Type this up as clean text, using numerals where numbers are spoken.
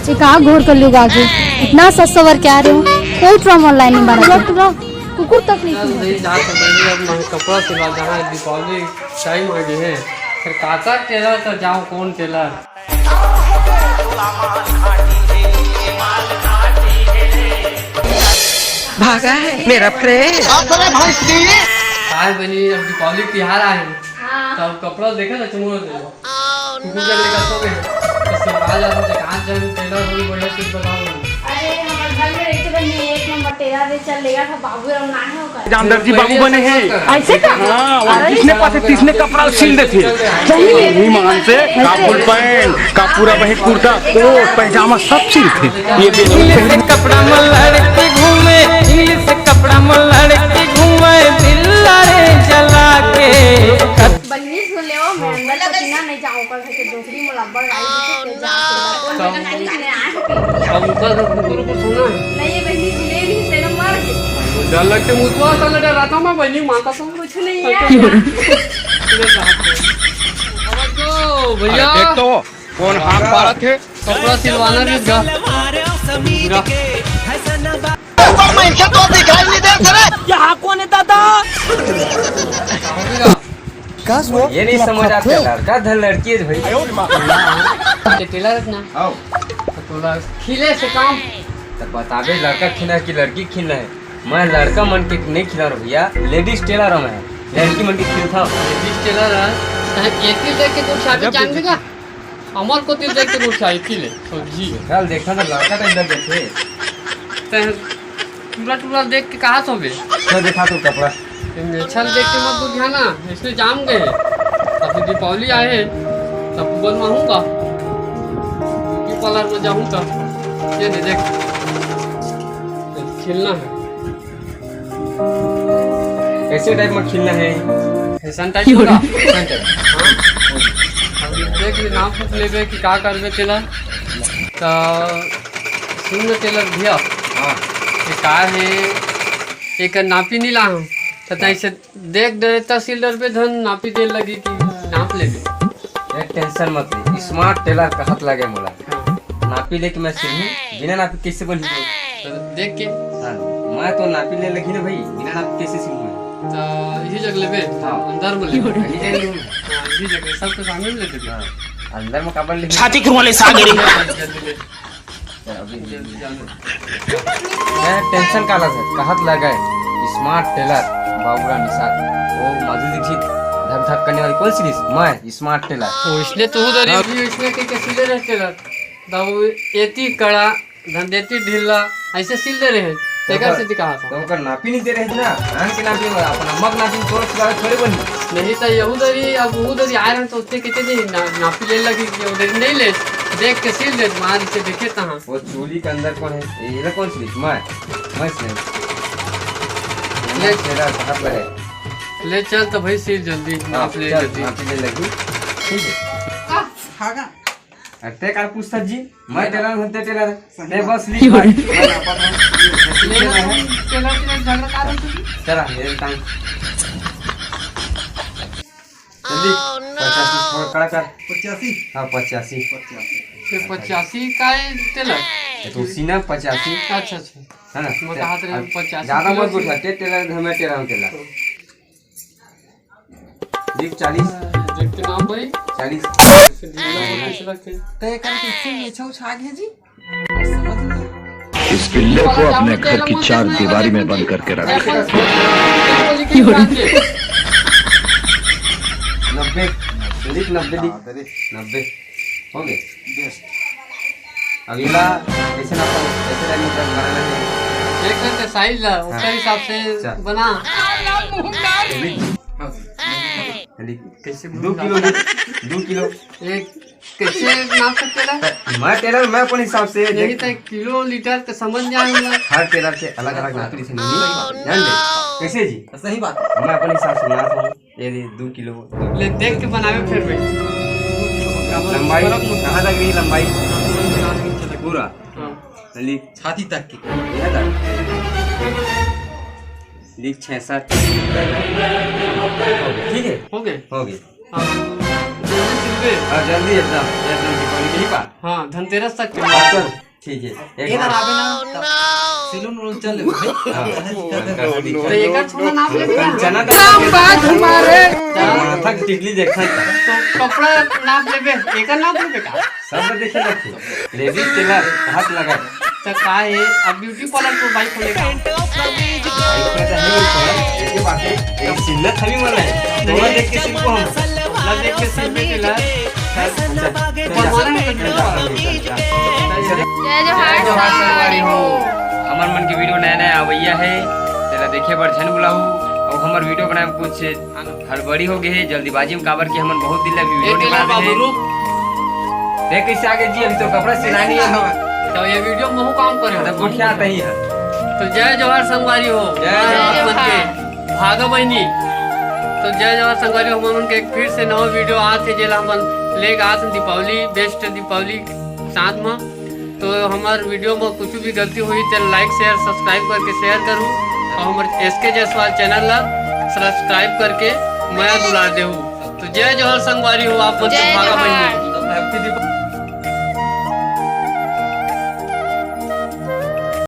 ये कहाँ घोर कर लोग आगे इतना सस्ता वर्क क्या रहे हो कोई ट्रॉम ऑनलाइन नहीं बना कुकुर तक नहीं कपड़ा सिला जहाँ दीपावली टाइम आ गए हैं फिर काका टेलर तो जाओ कौन टेलर भागा है मेरा फ्रेंड आज बनी अब दीपावली त्योहार आए हैं तब कपड़ा देखा ना चुमो कुकुर जब लेकर सो गए तो सिलवा जाता है कहाँ जब टेलर होगी बढ़िया चीज बताओ अरे हमारे घर में रहते बने एक नंबर टेलर दे चल लेगा था बाबू राव ना है होगा जामदर जी बाबू बने हैं ऐसे का हाँ जिसने पासे तिसने कपड़ा सिल देते सही मान से का फुल पैंट का पूरा वही कुर्ता कोट पैजामा सब सिलते ये इंग्लिश कपड़ा में लड़के घूमे इंग्लिश कपड़ा में लड़के घूमे दिल रे जला के बन्नी सुन ले वो मैं अंदर पसीना नहीं जाऊं कर के दूसरी मुलाबर गाड़ी से जा कौन नहीं ले आए अब ऊपर कुकुर को सुना नहीं ये बन्नी ले नहीं से नंबर के डर लगते मुझको तो डर रहा था मैं बनी माता तो कुछ नहीं है तो भैया देख तो कौन हाथ पारा थे कपड़ा सिलवाना भी गा यहाँ कौन है दादा ये नहीं समझ आते लड़का धर लड़की है भाई टेलर ना आओ थोड़ा खिले से काम तब बताबे लड़का खिला कि लड़की खिला है मैं लड़का मन के नहीं खिला रहा भैया लेडीज टेलर हूँ मैं लड़की मन के खिल था लेडीज टेलर है एक ही देख के तो शादी जान देगा अमर को दिल देख के तो शादी खिले तो जी कल देखा ना लड़का तो इधर देखे टूरा टूरा देख के कहाँ सोबे तो देखा तो कपड़ा छल देख के मत बुझा ना इसलिए जाम गए अभी दीपावली आए हैं तब बनवाऊंगा ये पार्लर में जाऊंगा ये नहीं देख खिलना है कैसे टाइप में खिलना है फैशन टाइप होगा हाँ अभी देख ले नाम पूछ लेबे कि का करबे टेलर तो सुन टेलर भैया हाँ ये का है एक नापी नहीं ला हूँ तथा इसे देख दे तहसीलदार पे धन नापी दे लगी कि नाप ले एक टेंशन मत ले स्मार्ट टेलर का हाथ लगे मोला नापी लेके मैं सिलूं बिना नापी कैसे बनी तो देख के हाँ मैं तो नापी ले लगी ना भाई बिना नापी कैसे सिलूं तो यही जगह लेबे हाँ। अंदर में लेबे मैं यही जगह लूं। हाँ यही जगह सब कुछ सामने में लेते हाँ, अंदर में काबर ले छाती खुरवाले सागरी अभी मैं टेंशन का लगा है हाथ लगा है स्मार्ट टेलर बाबूराव निषाद वो माधुरी दीक्षित धक धक करने वाली कौन सीरीज मैं स्मार्ट टेलर तो इसलिए तो उधर इसमें के सिले रहे टेलर तब एती कड़ा धन देती ढीला ऐसे सिल दे रहे हैं तेकर से दिखा था तो ओकर नापी नहीं दे रहे थे ना धान के नापी अपन अम्मक नापी तोड़ के थोड़े बनी नहीं तो यहूदरी अब उधर आए रहे तो उससे कहते नहीं नापी ले लगी कि उधर नहीं ले देख के सिल दे मार इसे देखे तहाँ वो चोली के अंदर कौन है ये कौन सीरीज मैं टेलर हाथ लगे ले चल तो भाई सिल जल्दी नाप ले जल्दी नापी ले लगी ठीक है अरे कार पूछता जी मैं टेलर हूं टेलर ते बस लिख झगड़ा का चला मेरे टाइम जल्दी 85 छोड़ कड़ा कर 85 हाँ 85 85 का टेलर तो सीना 85 अच्छा है ना मैं कहा था 85 ज्यादा मत बोल टेलर हमें टेलर लिख 40 देख के नाम भाई 40 इस बिल्ले को अपने घर की चार दीवारी में बंद करके रख 90 लिख 90 हो गए अगला ऐसे ना ऐसे लाइन में बनाना है देख लेते साइज ला उसके हिसाब से बना कैसे 2 किलो 2 किलो एक कैसे नाप सकते ला मैं टेलर मैं अपने हिसाब से नहीं तो किलो लीटर तो समझ जाएंगे हर टेलर के अलग अलग नापी से नहीं जान ले कैसे जी सही बात मैं अपने हिसाब से बनाता हूँ ये 2 किलो ले देख के बनावे फिर में लंबाई कहाँ तक गई लंबाई पूरा लिख छाती तक की यह तक लिख 66 ठीक है हो गए हो गई अब चलबे जल्दी एकदम एकदम दीपावली के ही पार। हाँ धनतेरस तक चल ठीक है एक इधर बार। आवे ना सिलून उलून चल भाई हाँ, तो एक छोड़ा नाप लेबे ना चना माथा की टिकली देखा था। तो कपड़ा नाप लेबे एक नाप लेबे का सब देखे रखी लेडीज टेलर हाथ लगा तो का है अब ब्यूटी पार्लर को बाइक खोलेगा देखिए बात है एक सिल्लत हमी मन है तो देख के सिल को हम ना देख के सिल पे ला जय जोहार संगवारी हो। हमार मन की वीडियो नया नया आवैया है चला देखे बर झन बुलाऊ और हमार वीडियो बनाए में कुछ हड़बड़ी हो गई है जल्दीबाजी में काबर की हमन बहुत दिन लगी वीडियो नहीं बना बाबू रहे रुक देख कैसे आगे जी अभी तो कपड़ा सिलानी है तो ये वीडियो में काम करे तब गुठिया आता ही है तो जय जोहार संगवारी हो जय अपन के भागा बहनी तो जय जोहार संगवारी हो हमन के फिर से नवा वीडियो आते जेला हमन लेके आत दीपावली बेस्ट दीपावली साथ में तो हमार वीडियो में कुछ भी गलती हुई तो लाइक शेयर सब्सक्राइब करके शेयर करूँ और हमारे SK जायसवाल चैनल ला सब्सक्राइब करके मैं दुला देहूँ तो जय जोहार संगवारी हो आप भागा बहनी।